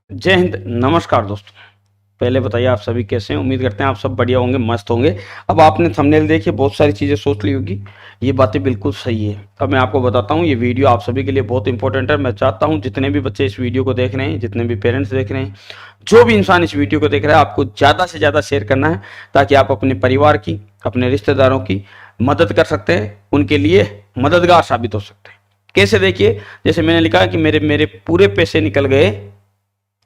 जय हिंद। नमस्कार दोस्तों। पहले बताइए आप सभी कैसे हैं। उम्मीद करते हैं आप सब बढ़िया होंगे, मस्त होंगे। अब आपने थंबनेल देखी, बहुत सारी चीज़ें सोच ली होगी। ये बातें बिल्कुल सही है। अब मैं आपको बताता हूँ, ये वीडियो आप सभी के लिए बहुत इंपॉर्टेंट है। मैं चाहता हूँ जितने भी बच्चे इस वीडियो को देख रहे हैं, जितने भी पेरेंट्स देख रहे हैं, जो भी इंसान इस वीडियो को देख रहा है, आपको ज़्यादा से ज़्यादा शेयर करना है, ताकि आप अपने परिवार की, अपने रिश्तेदारों की मदद कर सकते हैं, उनके लिए मददगार साबित हो सकते हैं। कैसे, देखिए, जैसे मैंने लिखा कि मेरे मेरे पूरे पैसे निकल गए,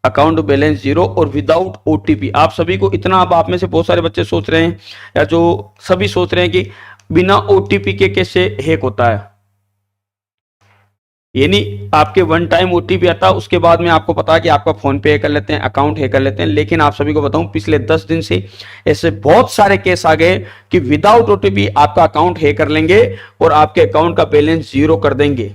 अकाउंट बैलेंस जीरो और विदाउट ओटीपी। आप सभी को इतना, अब आप में से बहुत सारे बच्चे सोच रहे हैं, या जो सभी सोच रहे हैं कि बिना ओटीपी के कैसे हैक होता है। यानी आपके वन टाइम ओटीपी आता है, उसके बाद में आपको पता है कि आपका फोन पे कर लेते हैं, अकाउंट हैक कर लेते हैं। लेकिन आप सभी को बताऊं, पिछले 10 दिन से ऐसे बहुत सारे केस आ गए कि विदाउट ओटीपी आपका अकाउंट हैक कर लेंगे और आपके अकाउंट का बैलेंस जीरो कर देंगे।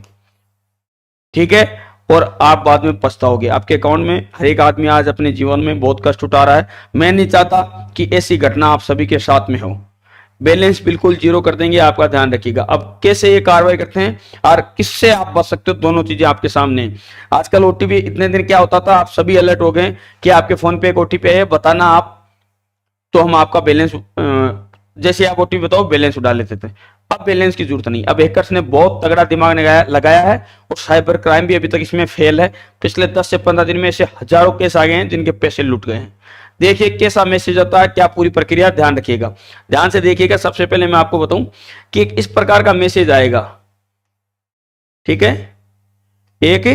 ठीक है, और आप बाद में पछताओगे। आपके अकाउंट में हर एक आदमी आज अपने जीवन में बहुत कष्ट उठा रहा है। मैं नहीं चाहता कि ऐसी घटना आप सभी के साथ में हो। बैलेंस बिल्कुल जीरो कर देंगे, आपका ध्यान रखिएगा। अब कैसे ये कार्रवाई करते हैं और किससे आप बच सकते हो, दोनों चीजें आपके सामने हैं। आजकल ओटीपी, इतने दिन क्या होता था, आप सभी अलर्ट हो गए कि आपके फोन पे एक ओटीपी है, बताना आप, तो हम आपका बैलेंस, जैसे आप ओटीपी बताओ बैलेंस उड़ा लेते थे। अब बैलेंस की जरूरत नहीं। अब हैकर्स ने बहुत तगड़ा दिमाग लगाया है, और साइबर क्राइम भी अभी तक इसमें फेल है। पिछले 10 से 15 दिन में ऐसे हजारों केस आ गए हैं जिनके पैसे लूट गए हैं। देखिए कैसा मैसेज आता है, क्या पूरी प्रक्रिया, ध्यान रखिएगा, ध्यान से देखिएगा। सबसे पहले मैं आपको बताऊं कि एक इस प्रकार का मैसेज आएगा। ठीक है, एक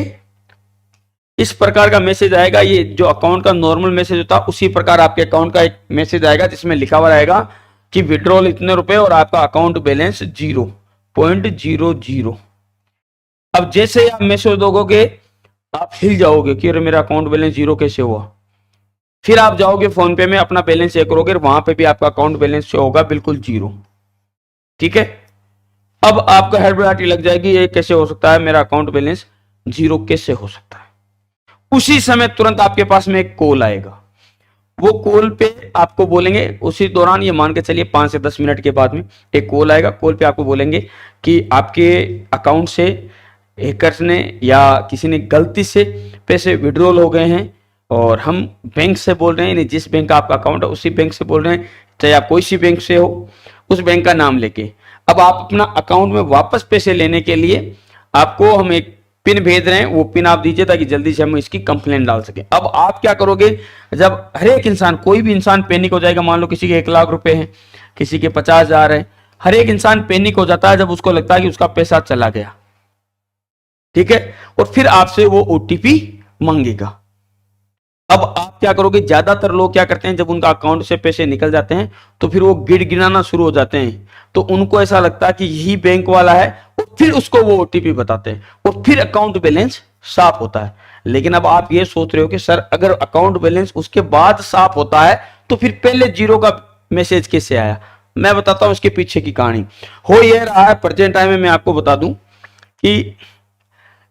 इस प्रकार का मैसेज आएगा। ये जो अकाउंट का नॉर्मल मैसेज होता है, उसी प्रकार आपके अकाउंट का एक मैसेज आएगा, जिसमें लिखा हुआ रहेगा कि विड्रॉल इतने रुपए और आपका अकाउंट बैलेंस 0.00। अब जैसे आप मैसेज दोगे, आप हिल जाओगे कि अरे मेरा अकाउंट बैलेंस जीरो कैसे हुआ। फिर आप जाओगे फोन पे में, अपना बैलेंस चेक करोगे, वहां पे भी आपका अकाउंट बैलेंस शो होगा बिल्कुल जीरो। ठीक है, अब आपको हड़बड़ाहट लग जाएगी, ये कैसे हो सकता है, मेरा अकाउंट बैलेंस जीरो कैसे हो सकता है। उसी समय तुरंत आपके पास में एक कॉल आएगा। वो कॉल पे आपको बोलेंगे, उसी दौरान, ये मान के चलिए 5 से 10 मिनट के बाद में एक कॉल आएगा। कॉल पे आपको बोलेंगे कि आपके अकाउंट से हैकर्स ने या किसी ने गलती से पैसे विड्रॉल हो गए हैं, और हम बैंक से बोल रहे हैं, यानी जिस बैंक का आपका अकाउंट है उसी बैंक से बोल रहे हैं, चाहे आप कोई सी बैंक से हो, उस बैंक का नाम लेके। अब आप अपना अकाउंट में वापस पैसे लेने के लिए आपको हम एक पिन भेज रहे हैं, वो पिन आप दीजिए, ताकि जल्दी से हम इसकी कंप्लेंट डाल सके। अब आप क्या करोगे, जब हर एक इंसान, कोई भी इंसान पैनिक हो जाएगा, मान लो किसी के 1 लाख रुपए हैं, किसी के 50,000 है, हर एक इंसान पैनिक हो जाता है जब उसको लगता है कि उसका पैसा चला गया। ठीक है, और फिर आपसे वो ओटीपी मांगेगा। अब आप क्या करोगे, ज्यादातर लोग क्या करते हैं, जब उनका अकाउंट से पैसे निकल जाते हैं तो फिर वो गिड़गिड़ाना शुरू हो जाते हैं। तो उनको ऐसा लगता है कि यही बैंक वाला है, और फिर उसको वो ओटीपी बताते हैं, और फिर अकाउंट बैलेंस साफ होता है। लेकिन अब आप ये सोच रहे हो कि सर, अगर अकाउंट बैलेंस उसके बाद साफ होता है तो फिर पहले जीरो का मैसेज कैसे आया। मैं बताता हूं इसके पीछे की कहानी। हो ये रहा है, प्रेजेंट टाइम में मैं आपको बता दूं कि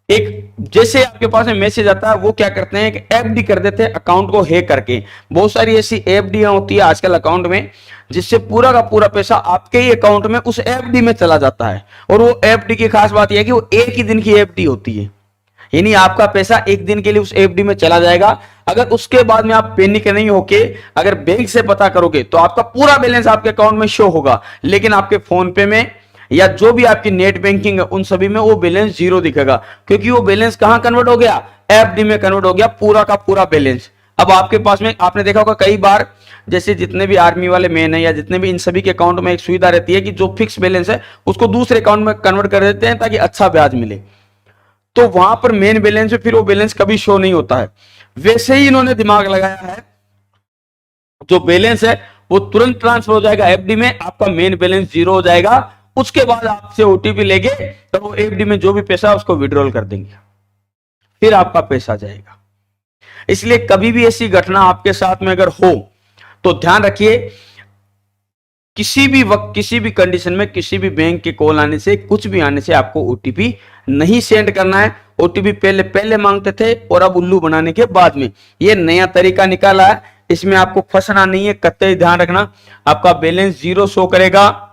एक, जैसे आपके पास में मैसेज आता है, वो क्या करते हैं, एक एफडी कर देते हैं अकाउंट को हैक करके। बहुत सारी ऐसी एफडीआं होती है आजकल अकाउंट में, जिससे पूरा का पूरा पैसा आपके ही अकाउंट में उस एफडी में चला जाता है। और वो एफडी की खास बात यह है कि वो एक ही दिन की एफडी होती है, यानी आपका पैसा एक दिन के लिए उस एफडी में चला जाएगा। अगर उसके बाद में आप पैनिक नहीं होके अगर बैंक से पता करोगे, तो आपका पूरा बैलेंस आपके अकाउंट में शो होगा, लेकिन आपके फोन पे में या जो भी आपकी नेट बैंकिंग है, उन सभी में वो बैलेंस जीरो दिखेगा, क्योंकि वो बैलेंस कहां कन्वर्ट हो गया, एफडी में कन्वर्ट हो गया, पूरा का पूरा बैलेंस। अब आपके पास में, आपने देखा होगा कई बार, जैसे जितने भी आर्मी वाले मैन है, या जितने भी, इन सभी के अकाउंट में एक सुविधा रहती है कि जो फिक्स बैलेंस है उसको दूसरे अकाउंट में कन्वर्ट कर देते हैं, ताकि अच्छा ब्याज मिले। तो वहां पर मेन बैलेंस में फिर वो बैलेंस कभी शो नहीं होता है। वैसे ही इन्होंने दिमाग लगाया है, जो बैलेंस है वो तुरंत ट्रांसफर हो जाएगा एफडी में, आपका मेन बैलेंस जीरो हो जाएगा। उसके बाद आपसे ओटीपी लेके तो वो एफडी में जो भी पैसा है उसको विड्रॉल कर देंगे, फिर आपका पैसा जाएगा। इसलिए कभी भी ऐसी घटना आपके साथ में अगर हो तो ध्यान रखिए, किसी भी वक्त, किसी भी कंडीशन में, किसी भी बैंक के कॉल आने से, कुछ भी आने से आपको ओटीपी नहीं सेंड करना है। ओटीपी पहले पहले मांगते थे, और अब उल्लू बनाने के बाद में ये नया तरीका निकाला है। इसमें आपको फंसना नहीं है, कतई ध्यान रखना। आपका बैलेंस जीरो शो करेगा,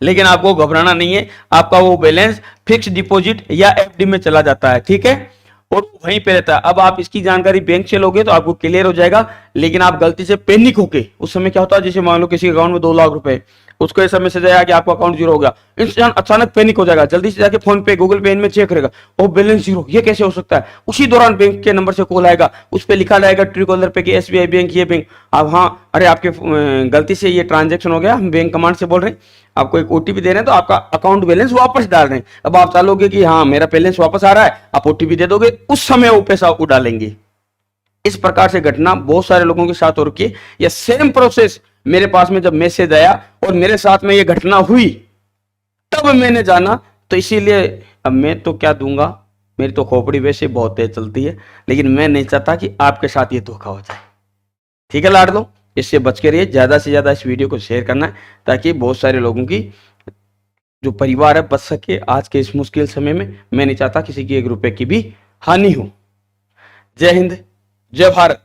लेकिन आपको घबराना नहीं है, आपका वो बैलेंस फिक्स डिपॉजिट या एफडी में चला जाता है। ठीक है, और वहीं पे रहता है। अब आप इसकी जानकारी बैंक से लोगे तो आपको क्लियर हो जाएगा, लेकिन आप गलती से पैनिक होके, उस समय क्या होता है, जैसे मान लो किसी अकाउंट में 2 लाख रुपए, उसको ऐसा मैसेज आया कि आपका अकाउंट जीरो हो गया, इंसान अचानक पैनिक हो जाएगा, जल्दी से जाके फोन पे गूगल पे इनमें चेक करेगा, ओ बैलेंस जीरो, ये कैसे हो सकता है। उसी दौरान बैंक के नंबर से कॉल आएगा, उस पर लिखा रहेगा ट्रू कॉलर पे कि एसबीआई बैंक, ये बैंक। अब हाँ, अरे आपके गलती से ये ट्रांजेक्शन हो गया, हम बैंक कमांड से बोल रहे हैं, आपको एक ओटीपी दे रहे हैं, तो आपका अकाउंट बैलेंस वापस डाल रहे हैं। अब आप चालोगे कि हाँ मेरा बैलेंस वापस आ रहा है, आप ओटीपी दे दोगे, उस समय वो पैसा उड़ालेंगे। इस प्रकार से घटना बहुत सारे लोगों के साथ हो रखी है। यह सेम प्रोसेस मेरे पास में जब मैसेज आया और मेरे साथ में यह घटना हुई, तब मैंने जाना। तो इसीलिए अब मैं तो क्या दूंगा, मेरी तो खोपड़ी वैसे बहुत तेज चलती है, लेकिन मैं नहीं चाहता कि आपके साथ ये धोखा हो जाए। ठीक है लाडलो, इससे बच के रहिए, ज्यादा से ज्यादा इस वीडियो को शेयर करना है, ताकि बहुत सारे लोगों की जो परिवार है बच सके आज के इस मुश्किल समय में। मैं नहीं चाहता किसी की 1 रुपए की भी हानि हो। जय हिंद, जय भारत।